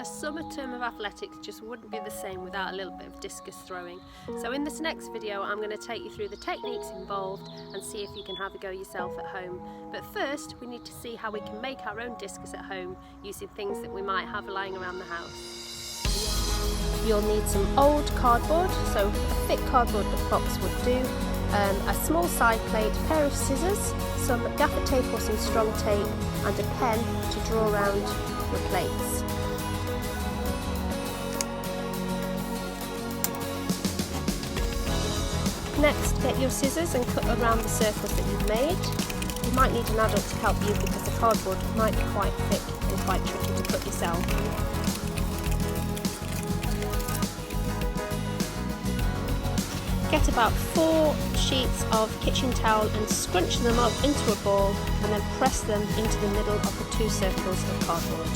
summer term of athletics just wouldn't be the same without a little bit of discus throwing. So in this next video I'm going to take you through the techniques involved and see if you can have a go yourself at home. But first we need to see how we can make our own discus at home using things that we might have lying around the house. You'll need some old cardboard, so a thick cardboard box would do, a small side plate, a pair of scissors, some gaffer tape or some strong tape, and a pen to draw around your plates. Next, get your scissors and cut around the circles that you've made. You might need an adult to help you because the cardboard might be quite thick and quite tricky to cut yourself. Get about 4 sheets of kitchen towel and scrunch them up into a ball and then press them into the middle of the 2 circles of cardboard.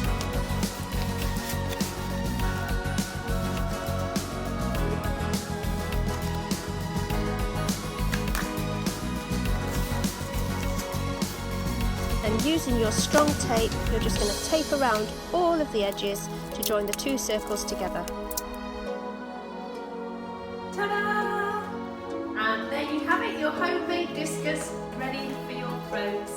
And using your strong tape, you're just going to tape around all of the edges to join the 2 circles together. Ta-da! And there you have it, your homemade discus ready for your throws.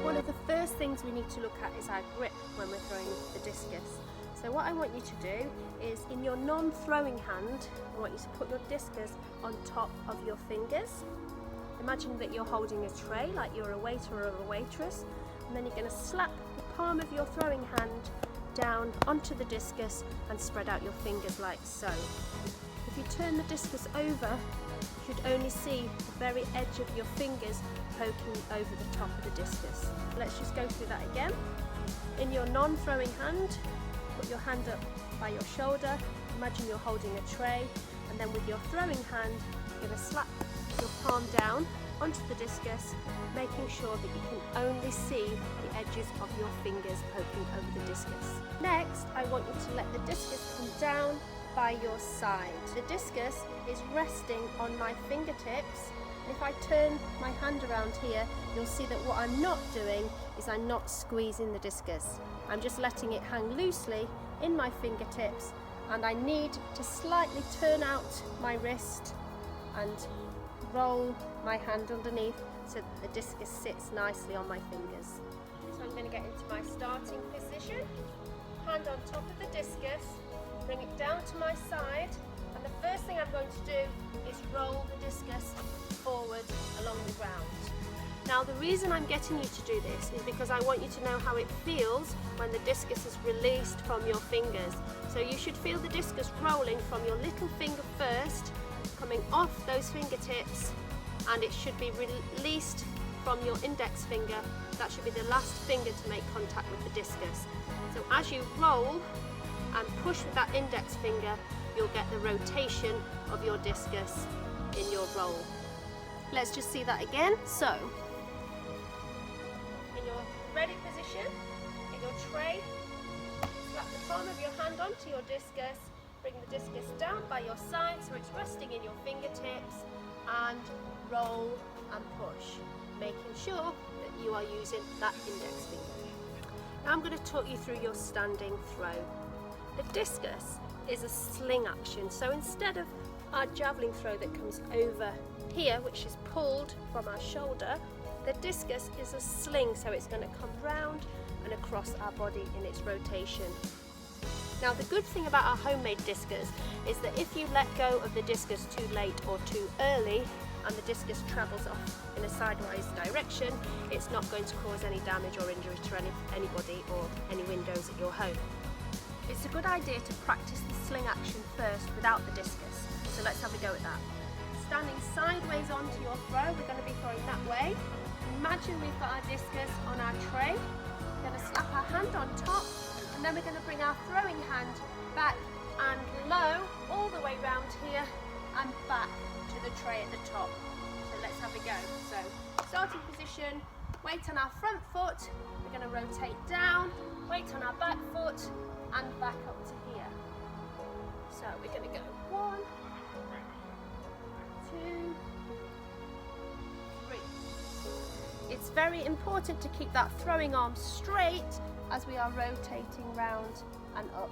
One of the first things we need to look at is our grip when we're throwing the discus. So what I want you to do is, in your non-throwing hand, I want you to put your discus on top of your fingers. Imagine that you're holding a tray like you're a waiter or a waitress, and then you're going to slap the palm of your throwing hand down onto the discus and spread out your fingers like so. If you turn the discus over, you should only see the very edge of your fingers poking over the top of the discus. Let's just go through that again. In your non-throwing hand, put your hand up by your shoulder, imagine you're holding a tray, and then with your throwing hand, you're going to slap your palm down onto the discus, making sure that you can only see the edges of your fingers poking over the discus. Next, I want you to let the discus come down by your side. The discus is resting on my fingertips. If I turn my hand around here, you'll see that what I'm not doing is I'm not squeezing the discus. I'm just letting it hang loosely in my fingertips, and I need to slightly turn out my wrist and roll my hand underneath so that the discus sits nicely on my fingers. So I'm going to get into my starting position, hand on top of the discus, bring it down to my side, and the first thing I'm going to do is roll the discus forward along the ground. Now the reason I'm getting you to do this is because I want you to know how it feels when the discus is released from your fingers. So you should feel the discus rolling from your little finger first, coming off those fingertips, and it should be released from your index finger. That should be the last finger to make contact with the discus. So as you roll and push with that index finger, you'll get the rotation of your discus in your roll. Let's just see that again. So, in your ready position, get your tray, slap the palm of your hand onto your discus, bring the discus down by your side so it's resting in your fingertips, and roll and push, making sure that you are using that index finger. Now I'm going to talk you through your standing throw. The discus is a sling action, so instead of our javelin throw that comes over here, which is pulled from our shoulder, the discus is a sling, so it's going to come round and across our body in its rotation. Now the good thing about our homemade discus is that if you let go of the discus too late or too early and the discus travels off in a sideways direction, it's not going to cause any damage or injury to anybody or any windows at your home. It's a good idea to practice the sling action first without the discus, so let's have a go at that. Standing sideways onto your throw, we're going to be throwing that way. Imagine we've got our discus on our tray. We're going to slap our hand on top, and then we're going to bring our throwing hand back and low all the way round here and back to the tray at the top. So let's have a go. So starting position, weight on our front foot, we're going to rotate down, weight on our back foot and back up to here. So we're going to go 1, 2, 3. It's very important to keep that throwing arm straight as we are rotating round and up.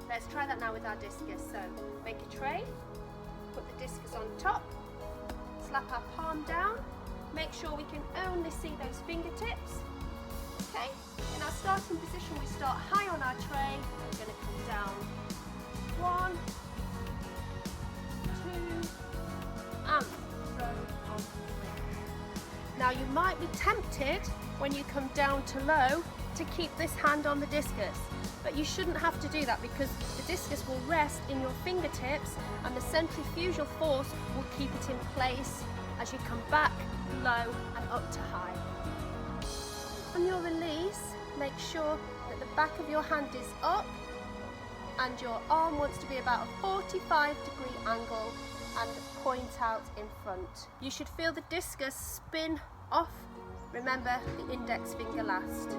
Let's try that now with our discus. So make a tray, put the discus on top, slap our palm down, make sure we can only see those fingertips. Okay, in our starting position we start high on our tray, we're going to come down 1, 2 and throw on 3. Now you might be tempted when you come down to low to keep this hand on the discus, but you shouldn't have to do that because the discus will rest in your fingertips and the centrifugal force will keep it in place as you come back low and up to high. On your release, make sure that the back of your hand is up and your arm wants to be about a 45-degree angle and point out in front. You should feel the discus spin off. Remember, the index finger last.